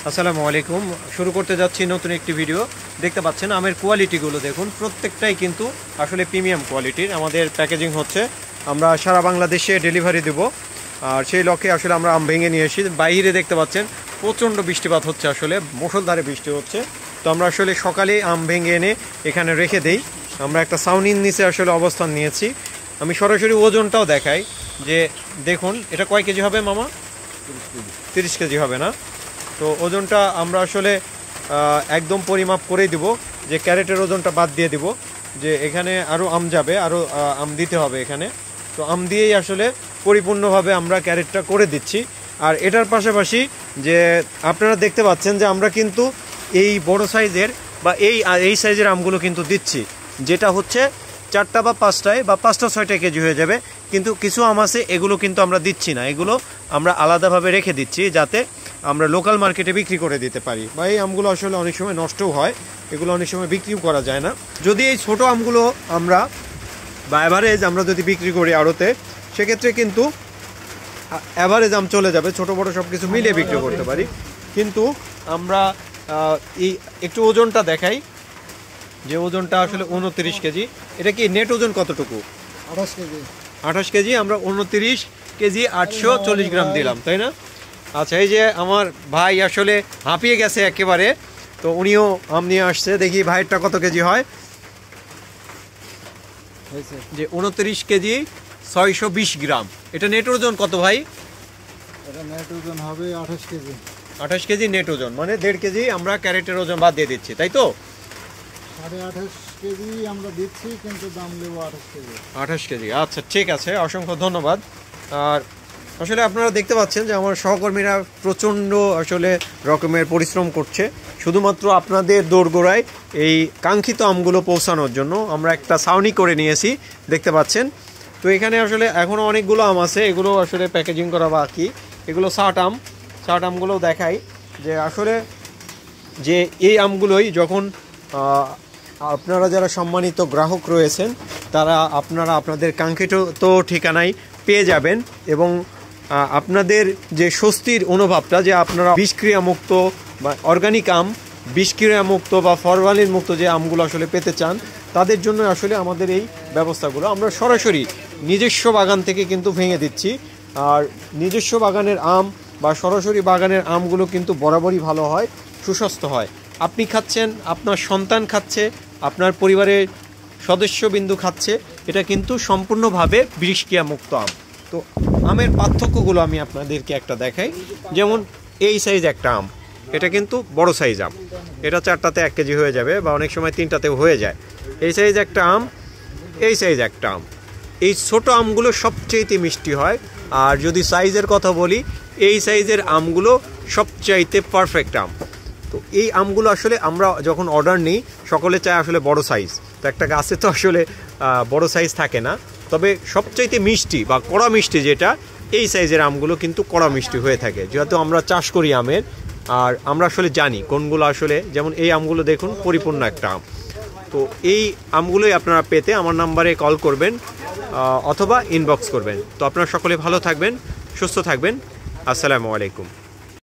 আসসালামু আলাইকুম। শুরু করতে যাচ্ছি নতুন একটি ভিডিও। দেখতে পাচ্ছেন আমের কোয়ালিটিগুলো দেখুন, প্রত্যেকটাই কিন্তু আসলে প্রিমিয়াম কোয়ালিটির। আমাদের প্যাকেজিং হচ্ছে, আমরা সারা বাংলাদেশে ডেলিভারি দেব, আর সেই লক্ষ্যে আসলে আমরা আম ভেঙে নিয়ে এসি। বাইরে দেখতে পাচ্ছেন প্রচণ্ড বৃষ্টিপাত হচ্ছে, আসলে মুষলধারে বৃষ্টি হচ্ছে। তো আমরা আসলে সকালে আম ভেঙে এনে এখানে রেখে দেই। আমরা একটা ছাউনির নিচে আসলে অবস্থান নিয়েছি। আমি সরাসরি ওজনটাও দেখাই যে দেখুন এটা কয় কেজি হবে মামা? 30 কেজি হবে না? তো ওজনটা আমরা আসলে একদম পরিমাপ করেই দিব, যে ক্যারেটের ওজনটা বাদ দিয়ে দিব, যে এখানে আরও আম যাবে, আরও আম দিতে হবে এখানে। তো আম দিয়েই আসলে পরিপূর্ণভাবে আমরা ক্যারেটটা করে দিচ্ছি। আর এটার পাশাপাশি যে আপনারা দেখতে পাচ্ছেন যে আমরা কিন্তু এই বড় সাইজের বা এই সাইজের আমগুলো কিন্তু দিচ্ছি, যেটা হচ্ছে 4টা বা 5টায় বা 5টা 6টা কেজি হয়ে যাবে। কিন্তু কিছু আম আছে এগুলো কিন্তু আমরা দিচ্ছি না, এগুলো আমরা আলাদাভাবে রেখে দিচ্ছি যাতে আমরা লোকাল মার্কেটে বিক্রি করে দিতে পারি। বা এই আমগুলো আসলে অনেক সময় নষ্টও হয়, এগুলো অনেক সময় বিক্রিও করা যায় না। যদি এই ছোটো আমগুলো আমরা বা অ্যাভারেজ আমরা যদি বিক্রি করি আড়তে, সেক্ষেত্রে কিন্তু অ্যাভারেজ আম চলে যাবে, ছোটো বড়ো সব কিছু মিলিয়ে বিক্রি করতে পারি। কিন্তু আমরা এই একটু ওজনটা দেখাই, যে ওজনটা আসলে 29 কেজি। এটা কি নেট ওজন কতটুকু? 28 কেজি। 28 কেজি। আমরা 29 কেজি 840 গ্রাম দিলাম, তাই না? আচ্ছা, এই যে আমার ভাই আসলে হাঁপিয়ে গেছে একেবারে, তো উনিও আম নিয়ে আসছে। দেখি ভাইয়েরটা কত কেজি হয়। যে 29 কেজি 620 গ্রাম। এটা নেট ওজন কত ভাই? এটা নেট ওজন হবে 28 কেজি। 28 কেজি নেট ওজন, মানে 1.5 কেজি আমরা ক্যারেটের ওজন বাদ দিয়ে দিচ্ছি, তাই তো? 28.5 কেজি আমরা দিচ্ছি, কিন্তু দাম নেব 28 কেজি। 28 কেজি, আচ্ছা ঠিক আছে, অসংখ্য ধন্যবাদ। আর আসলে আপনারা দেখতে পাচ্ছেন যে আমার সহকর্মীরা প্রচণ্ড আসলে রকমের পরিশ্রম করছে, শুধুমাত্র আপনাদের দোরগোড়ায় এই কাঙ্ক্ষিত আমগুলো পৌঁছানোর জন্য। আমরা একটা ছাউনি করে নিয়েছি, দেখতে পাচ্ছেন। তো এখানে আসলে এখনও অনেকগুলো আম আছে, এগুলো আসলে প্যাকেজিং করা বাকি। এগুলো শার্ট আমগুলো দেখাই, যে আসলে যে এই আমগুলোই যখন আপনারা যারা সম্মানিত গ্রাহক রয়েছেন, তারা আপনাদের কাঙ্ক্ষিত ঠিকানায় পেয়ে যাবেন। এবং আপনাদের যে স্বস্তির অনুভবটা, যে আপনারা বিষক্রিয়ামুক্ত বা অর্গানিক আম, বিষক্রিয়ামুক্ত বা ফরমালিন মুক্ত যে আমগুলো আসলে পেতে চান, তাদের জন্য আসলে আমাদের এই ব্যবস্থাগুলো। আমরা সরাসরি নিজস্ব বাগান থেকে কিন্তু ভেঙে দিচ্ছি। আর নিজস্ব বাগানের আম বা সরাসরি বাগানের আমগুলো কিন্তু বরাবরই ভালো হয়, সুস্বাস্থ্য হয়। আপনি খাচ্ছেন, আপনার সন্তান খাচ্ছে, আপনার পরিবারের সদস্যবিন্দু খাচ্ছে, এটা কিন্তু সম্পূর্ণভাবে বিষক্রিয়ামুক্ত আম। তো আমের পার্থক্যগুলো আমি আপনাদেরকে একটা দেখাই। যেমন এই সাইজ একটা আম, এটা কিন্তু বড় সাইজ আম, এটা 4টাতে 1 কেজি হয়ে যাবে, বা অনেক সময় 3টাতেও হয়ে যায়। এই সাইজ একটা আম, এই সাইজ একটা আম। এই ছোটো আমগুলো সবচাইতে মিষ্টি হয়। আর যদি সাইজের কথা বলি, এই সাইজের আমগুলো সবচাইতে পারফেক্ট আম। তো এই আমগুলো আসলে আমরা যখন অর্ডার নিই, সকলে চায় আসলে বড় সাইজ। তো একটা গাছে তো আসলে বড় সাইজ থাকে না, তবে সবচাইতে মিষ্টি বা কড়া মিষ্টি যেটা, এই সাইজের আমগুলো কিন্তু কড়া মিষ্টি হয়ে থাকে, যেহেতু আমরা চাষ করি আমের। আর আমরা আসলে জানি কোনগুলো আসলে, যেমন এই আমগুলো দেখুন পরিপূর্ণ একটা আম। তো এই আমগুলোই আপনারা পেতে আমার নাম্বারে কল করবেন অথবা ইনবক্স করবেন। তো আপনারা সকলে ভালো থাকবেন, সুস্থ থাকবেন। আসসালামু আলাইকুম।